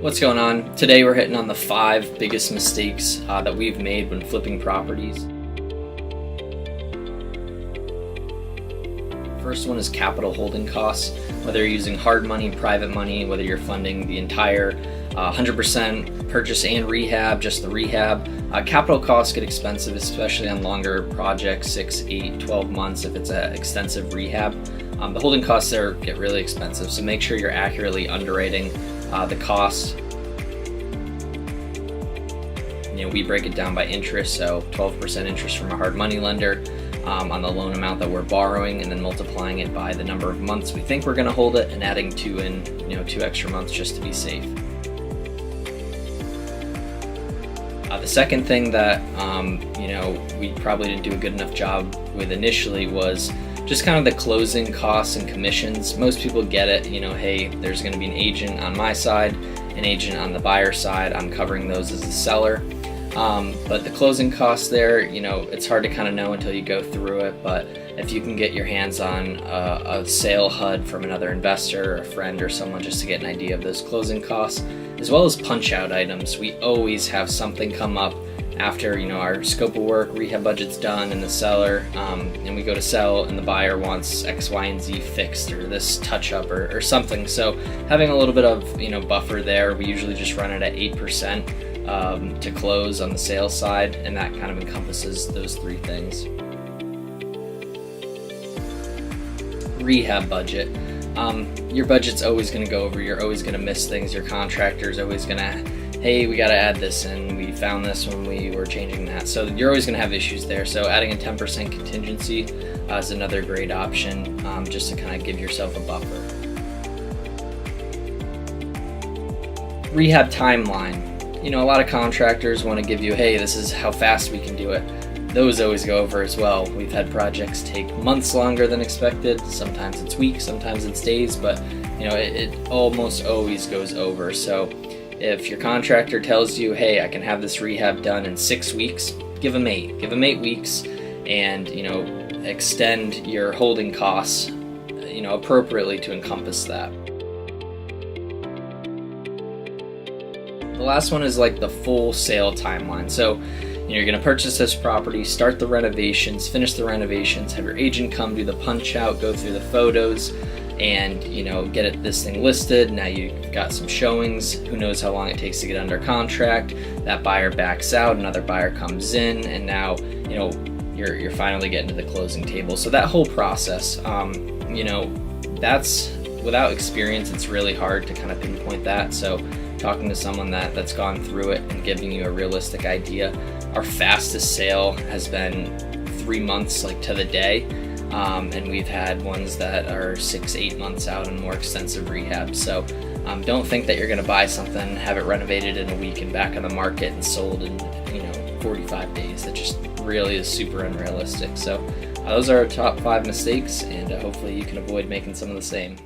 What's going on? Today we're hitting on the 5 biggest mistakes that we've made when flipping properties. First one is capital holding costs. Whether you're using hard money, private money, whether you're funding the entire 100% purchase and rehab, just the rehab, capital costs get expensive, especially on longer projects, 6, 8, 12 months if it's an extensive rehab. The holding costs there get really expensive, so make sure you're accurately underwriting the cost. We break it down by interest, so 12% interest from a hard money lender on the loan amount that we're borrowing, and then multiplying it by the number of months we think we're going to hold it, and adding 2 extra months just to be safe. The second thing that we probably didn't do a good enough job with initially was just kind of the closing costs and commissions. Most people get it, hey, there's going to be an agent on my side, an agent on the buyer side. I'm covering those as a seller. But the closing costs there, it's hard to kind of know until you go through it. But if you can get your hands on a sale HUD from another investor, or a friend, or someone, just to get an idea of those closing costs, as well as punch out items. We always have something come up after our scope of work, rehab budget's done, and the seller, and we go to sell, and the buyer wants X, Y, and Z fixed, or this touch up, or something. So having a little bit of buffer there. We usually just run it at 8% to close on the sales side, and that kind of encompasses those 3 things. Rehab budget. Your budget's always going to go over. You're always going to miss things. Your contractor's always going to, hey, we got to add this, and we found this when we were changing that. So you're always going to have issues there. So adding a 10% contingency is another great option, just to kind of give yourself a buffer. Rehab timeline. A lot of contractors want to give you, hey, this is how fast we can do it. Those always go over as well. We've had projects take months longer than expected. Sometimes it's weeks, sometimes it's days, but it almost always goes over. So if your contractor tells you, hey, I can have this rehab done in 6 weeks, give them 8. Give them 8 weeks, and extend your holding costs appropriately to encompass that. The last one is like the full sale timeline. So you're going to purchase this property, start the renovations, finish the renovations, have your agent come do the punch out, go through the photos, and get this thing listed. Now you've got some showings. Who knows how long it takes to get under contract? That buyer backs out, another buyer comes in, and now you're finally getting to the closing table. So that whole process, that's, without experience, it's really hard to kind of pinpoint that. So talking to someone that's gone through it and giving you a realistic idea. Our fastest sale has been 3 months, like to the day, and we've had ones that are 6, 8 months out and more extensive rehab. So don't think that you're going to buy something, have it renovated in a week, and back on the market and sold in 45 days. That just really is super unrealistic. So those are our top 5 mistakes, and hopefully you can avoid making some of the same.